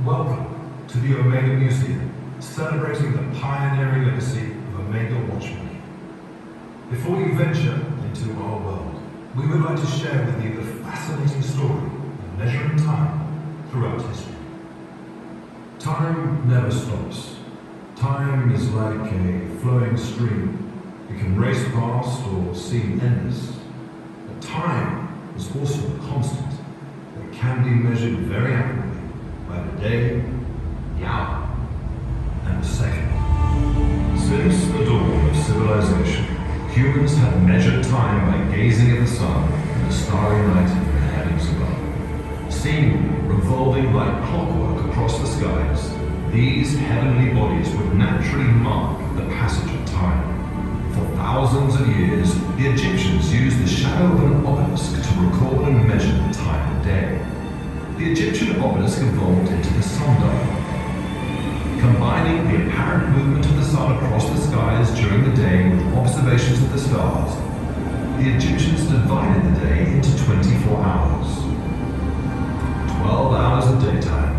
Welcome to the Omega Museum, celebrating the pioneering legacy of Omega watchmaking. Before you venture into our world, we would like to share with you the fascinating story of measuring time throughout history. Time never stops. Time is like a flowing stream. It can race past or seem endless. But time is also a constant that can be measured very accurately by the day, the hour, and the second. Since the dawn of civilization, humans have measured time by gazing at the sun and the starry night in the heavens above. Seemingly revolving like clockwork across the skies, these heavenly bodies would naturally mark the passage of time. For thousands of years, the Egyptians used the shadow of an obelisk to record and measure the time of day. The Egyptian obelisk evolved into the sundial. Combining the apparent movement of the sun across the skies during the day with observations of the stars, the Egyptians divided the day into 24 hours. 12 hours of daytime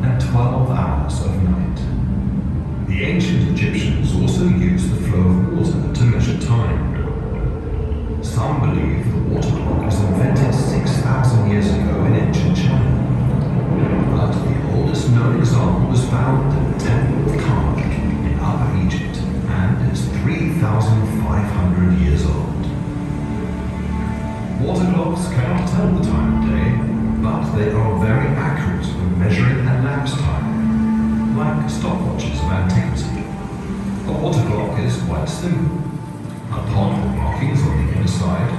and 12 hours of night. The ancient Egyptians also used the flow of water to measure time. Some believe the water clock was invented 6,000 years ago in ancient China. But the oldest known example was found in the temple of Karnak in Upper Egypt and is 3,500 years old. Water clocks cannot tell the time of day, but they are very accurate when measuring elapsed time, like stopwatches of antiquity. A water clock is quite simple. A pot with markings on the inner side,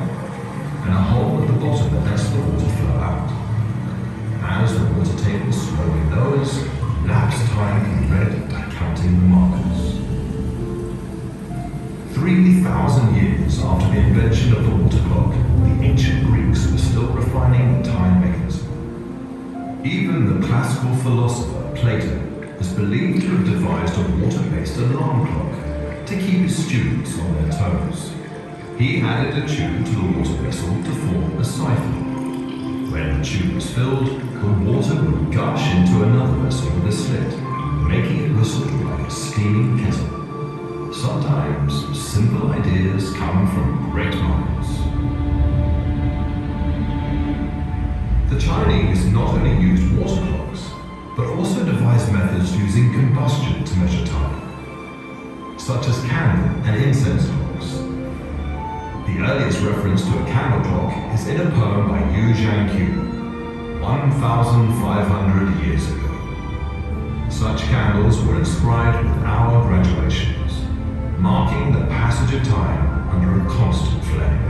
and a hole at the bottom that lets the water flow out. As the water table slowly lowers, elapsed time can be read by counting the markers. 3,000 years after the invention of the water clock, the ancient Greeks were still refining the time mechanism. Even the classical philosopher Plato is believed to have devised a water-based alarm clock to keep his students on their toes. He added a tube to the water vessel to form a siphon. When the tube was filled, the water would gush into another vessel with a slit, making it whistle like a steaming kettle. Sometimes simple ideas come from great minds. The Chinese not only used water clocks, but also devised methods using combustion to measure time, such as candle and incense clocks. The earliest reference to a candle clock is in a poem by Yu Zhangqiu, 1,500 years ago. Such candles were inscribed with hour graduations, marking the passage of time under a constant flame.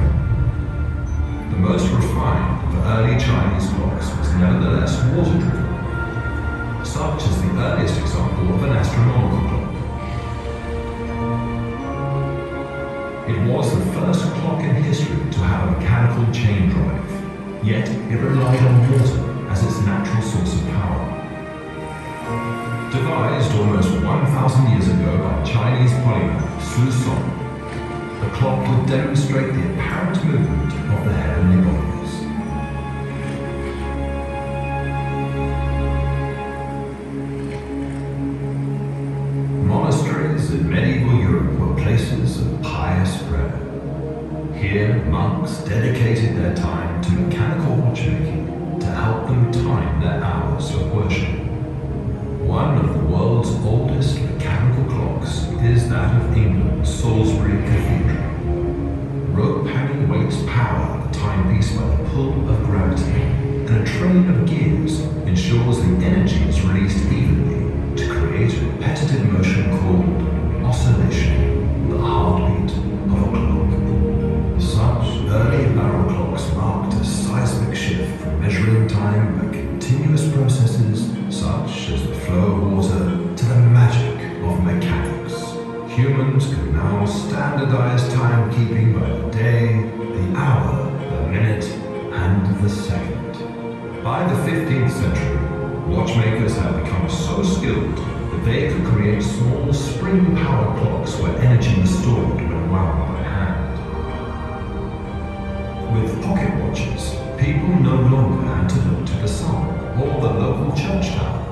The most refined of the early Chinese clocks was nevertheless water-driven, such as the earliest example of an astronomical clock. It was the first clock in history to have a mechanical chain drive, yet it relied on water as its natural source of power. Devised almost 1,000 years ago by Chinese polymath Su Song, the clock would demonstrate the apparent movement of the heavenly bodies. Monasteries in medieval Europe were places of pious prayer. Here, monks dedicated their time to mechanical watchmaking to help them time their hours of worship. One of the world's oldest mechanical clocks is that of England's Salisbury Cathedral. Rope hanging weights power the timepiece by the pull of gravity, and a train of gears ensures the energy is released evenly to create a repetitive motion called oscillation, the heartbeat of a clock. Such early barrel clocks marked a seismic shift from measuring time by continuous processes such as the flow of water to the magic of mechanics. Humans can now standardize timekeeping by the day, the hour, the minute, and the second. By the 15th century, watchmakers had become so skilled that they could create small spring-powered clocks where energy was stored when wound by hand. With pocket watches, people no longer had to look to the sun or the local church tower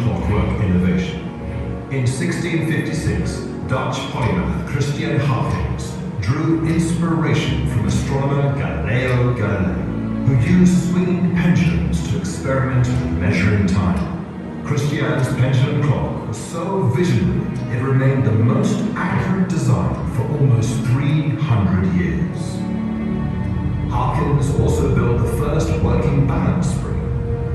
clockwork innovation. In 1656, Dutch polymath Christian Huygens drew inspiration from astronomer Galileo Galilei, who used swinging pendulums to experiment with measuring time. Christian's pendulum clock was so visionary it remained the most accurate design for almost 300 years. Huygens also built the first working balance spring,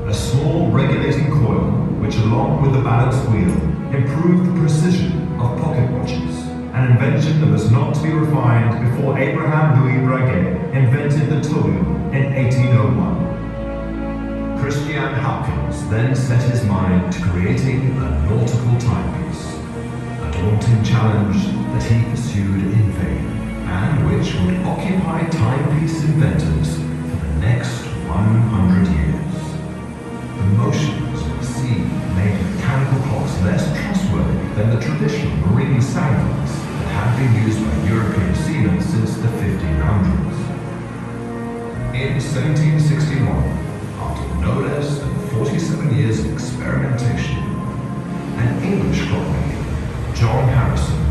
a small regulating coil which, along with the balance wheel, improved the precision of pocket watches, an invention that was not to be refined before Abraham Louis Breguet invented the toll-wheel in 1801. Christian Huygens then set his mind to creating a nautical timepiece, a daunting challenge that he pursued in vain, and which would occupy timepiece inventors for the next 100 years. The motions of the sea made mechanical clocks less trustworthy than the traditional marine sandals that had been used by European seamen since the 1500s. In 1761, after no less than 47 years of experimentation, an English clockmaker, John Harrison,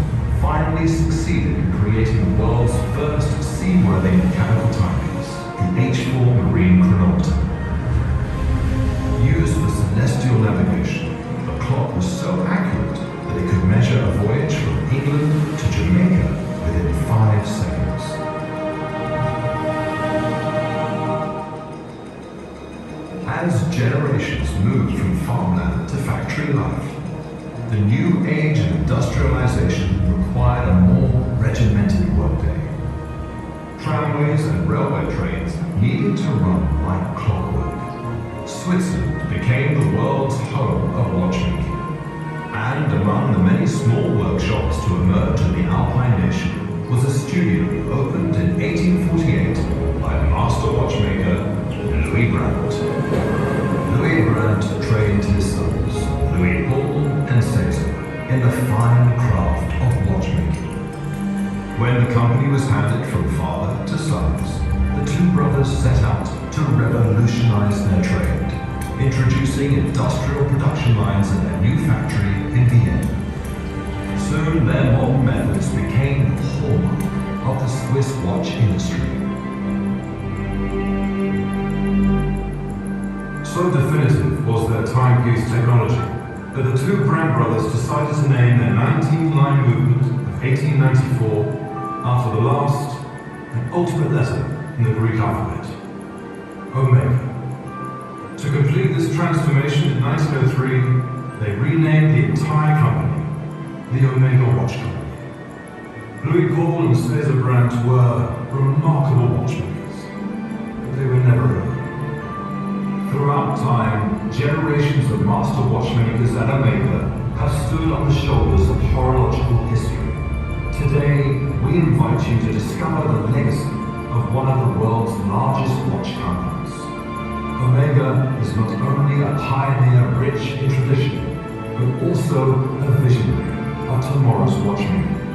finally succeeded in creating the world's first seaworthy mechanical timepiece, the H4 marine chronometer. Used for celestial navigation, the clock was so accurate that it could measure a voyage from England to Jamaica within 5 seconds. As generations moved from farmland to factory life, the new age of industrialization required a more regimented workday. Tramways and railway trains needed to run like clockwork. Switzerland became the world's home of watchmaking, and among the many small workshops to emerge in the Alpine nation was a studio opened in 1848 by master watchmaker Louis Brandt. Louis Brandt trained his sons, Louis Paul and Cesar, in the fine craft of watchmaking. When the company was handed from father to sons, the two brothers set out to revolutionize their trade, introducing industrial production lines at their new factory in Vienna. Soon their modern methods became the hallmark of the Swiss watch industry. So definitive was their timepiece technology that the two Brandt brothers decided to name their 19-line movement of 1894 after the last and ultimate letter in the Greek alphabet, Omega. To complete this transformation in 1903, they renamed the entire company the Omega Watch Company. Louis Paul and Cesar Brandt were remarkable watchmakers, but they were never alone. Throughout time, generations of master watchmakers at Omega have stood on the shoulders of horological history. Today, we invite you to discover the legacy of one of the world's largest watch companies. Omega is not only a pioneer rich in tradition, but also a visionary of tomorrow's watchmaking.